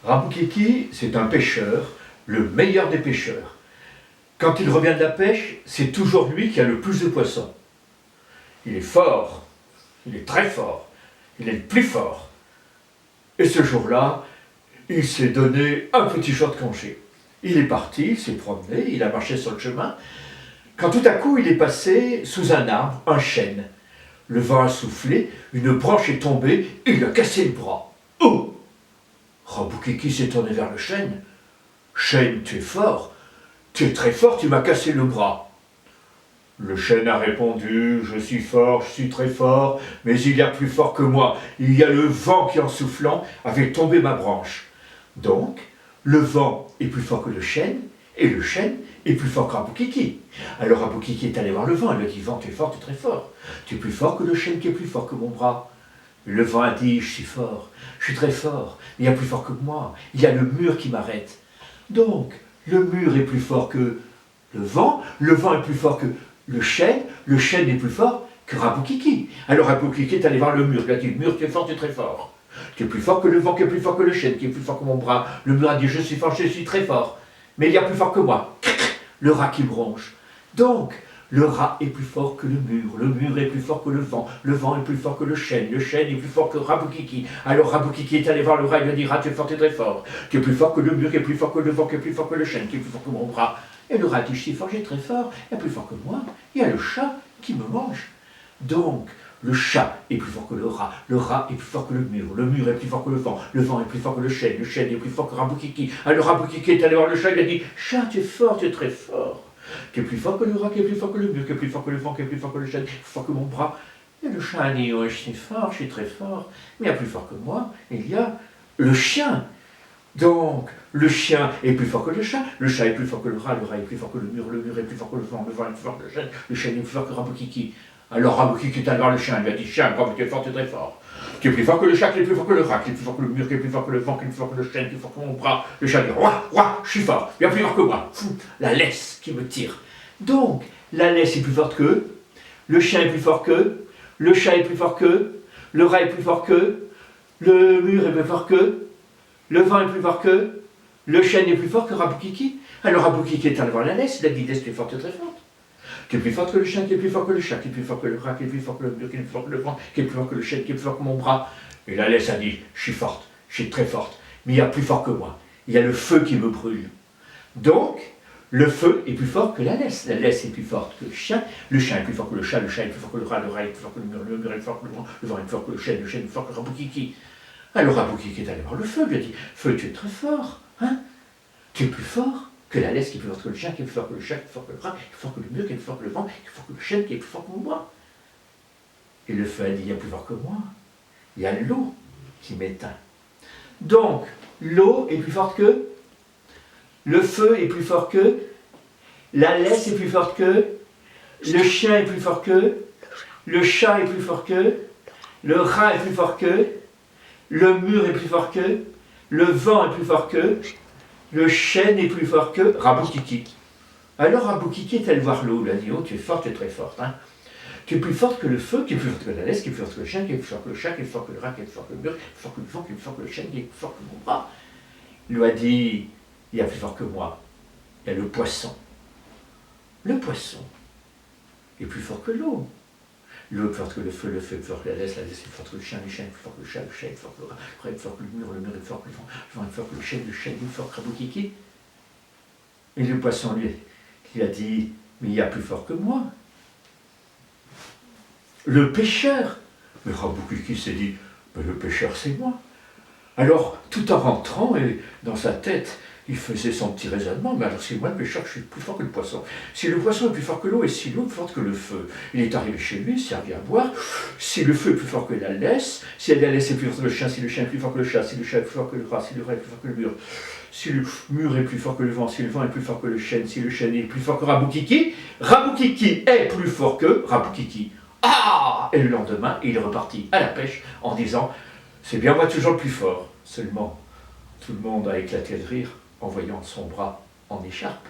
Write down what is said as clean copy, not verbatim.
Raboukiki, c'est un pêcheur, le meilleur des pêcheurs. Quand il revient de la pêche, c'est toujours lui qui a le plus de poissons. Il est fort, il est très fort, il est le plus fort. Et ce jour-là, il s'est donné un petit jour de congé. Il est parti, il s'est promené, il a marché sur le chemin, quand tout à coup il est passé sous un arbre, un chêne. Le vent a soufflé, une branche est tombée, et il a cassé le bras. Oh! Raboukiki s'est tourné vers le chêne. Chêne, tu es fort, tu es très fort, tu m'as cassé le bras. Le chêne a répondu, je suis fort, je suis très fort, mais il y a plus fort que moi. Il y a le vent qui, en soufflant, avait tombé ma branche. Donc, le vent est plus fort que le chêne, et le chêne est plus fort que Raboukiki. Alors Raboukiki est allé voir le vent, il lui a dit, vent, tu es fort, tu es très fort. Tu es plus fort que le chêne qui est plus fort que mon bras. Le vent a dit, je suis fort, je suis très fort, mais il y a plus fort que moi, il y a le mur qui m'arrête. Donc, le mur est plus fort que le vent est plus fort que le chêne est plus fort que Raboukiki. Alors Raboukiki est allé voir le mur, il a dit, mur, tu es fort, tu es très fort. Tu es plus fort que le vent, qui est plus fort que le chêne, qui est plus fort que mon bras. Le mur a dit, je suis fort, je suis très fort, mais il y a plus fort que moi. Le rat qui bronche. Donc, le rat est plus fort que le mur est plus fort que le vent est plus fort que le chêne est plus fort que Raboukiki. Alors Raboukiki est allé voir le rat et lui a dit, rat, tu es fort et très fort. Tu es plus fort que le mur, qui est plus fort que le vent, qui est plus fort que le chêne, qui est plus fort que mon bras. Et le rat dit, je suis fort, j'ai très fort, il y a plus fort que moi, il y a le chat qui me mange. Donc, le chat est plus fort que le rat est plus fort que le mur est plus fort que le vent est plus fort que le chêne est plus fort que Raboukiki. Alors Raboukiki est allé voir le chat et lui a dit, chat, tu es fort, tu es très fort. Tu es plus fort que le rat, qui est plus fort que le mur, qui est plus fort que le vent, qui est plus fort que le chêne, qui est plus fort que mon bras. Et le chat a dit, ouais, je suis fort, je suis très fort, mais il y a plus fort que moi, il y a le chien. Donc, le chien est plus fort que le chat est plus fort que le rat est plus fort que le mur est plus fort que le vent est plus fort que le chêne est plus fort que Raboukiki. Alors Raboukiki est allé voir le chien, il lui a dit, chien, comme tu es fort, tu es très fort. Tu es plus fort que le chat, qui est plus fort que le rat, qui est plus fort que le mur, qui est plus fort que le vent, qui est plus fort que le chêne, qui est plus fort que mon bras. Le chat dit, roi, je suis fort, il y a plus fort que moi. La laisse qui me tire. Donc, la laisse est plus forte qu'eux, le chien est plus fort qu'eux, le chat est plus fort qu'eux, le rat est plus fort qu'eux, le mur est plus fort qu'eux, le vent est plus fort qu'eux, le chêne est plus fort que Raboukiki. Alors Raboukiki est allé voir la laisse, il a dit, laisse, tu es forte et très forte. Tu es plus forte que le chien, qui est plus fort que le chat, qui est plus fort que le rat, qui est plus fort que le mur, qui est plus fort que le vent, qui est plus fort que le chêne, qui est plus fort que mon bras. Et la laisse a dit, je suis forte, je suis très forte, mais il y a plus fort que moi. Il y a le feu qui me brûle. Donc, le feu est plus fort que la laisse est plus forte que le chien est plus fort que le chat est plus fort que le rat est plus fort que le mur est plus fort que le vent est plus fort que le chêne est plus fort que Raboukiki. Alors Raboukiki est allé voir le feu, lui a dit, feu, tu es très fort, hein? Tu es plus fort que la laisse, qui est plus forte que le chien, qui est plus fort que le chat, qui est plus fort que le rat, qui est plus fort que le mur, qui est plus fort que le vent, qui est plus fort que le chêne, qui est plus fort que moi. Et le feu a dit, il y a plus fort que moi, il y a l'eau qui m'éteint. Donc, l'eau est plus forte que, le feu est plus fort que, la laisse est plus forte que, le chien est plus fort que, le chat est plus fort que, le rat est plus fort que, le mur est plus fort que, le vent est plus fort que, le chêne est plus fort que Raboukiki. Alors Raboukiki est allé voir l'eau, il a dit, oh, tu es forte, tu es très forte. Hein. Tu es plus forte que le feu, qui est plus forte que la laisse, qui est plus forte que le chien, qui est plus fort que le chat, qui est plus fort que le rat, qui est plus fort que le mur, qui est plus fort que le vent, qui est plus fort que le chêne, qui est plus fort que mon bras. Il lui a dit, il y a plus fort que moi, il y a le poisson. Le poisson est plus fort que l'eau. L'eau est plus forte que le feu est plus fort que la laisse est plus forte que le chien est plus fort que le chat est plus fort que le rat est plus fort que le mur est plus fort que le vent est plus fort que le chêne est plus fort que Raboukiki. Et le poisson lui a dit, mais il y a plus fort que moi. Le pêcheur. Mais Raboukiki s'est dit, mais le pêcheur c'est moi. Alors, tout en rentrant, et dans sa tête, il faisait son petit raisonnement, mais alors c'est moi le pêcheur, je suis plus fort que le poisson. Si le poisson est plus fort que l'eau, et si l'eau est plus forte que le feu, il est arrivé chez lui, il s'est servi à boire. Si le feu est plus fort que la laisse, si la laisse est plus forte que le chien, si le chien est plus fort que le chat, si le chat est plus fort que le rat, si le rat est plus fort que le mur, si le mur est plus fort que le vent, si le vent est plus fort que le chêne, si le chêne est plus fort que Raboukiki, Raboukiki est plus fort que Raboukiki. Ah! Et le lendemain, il est reparti à la pêche en disant, c'est bien moi toujours le plus fort. Seulement, tout le monde a éclaté de rire en voyant son bras en écharpe.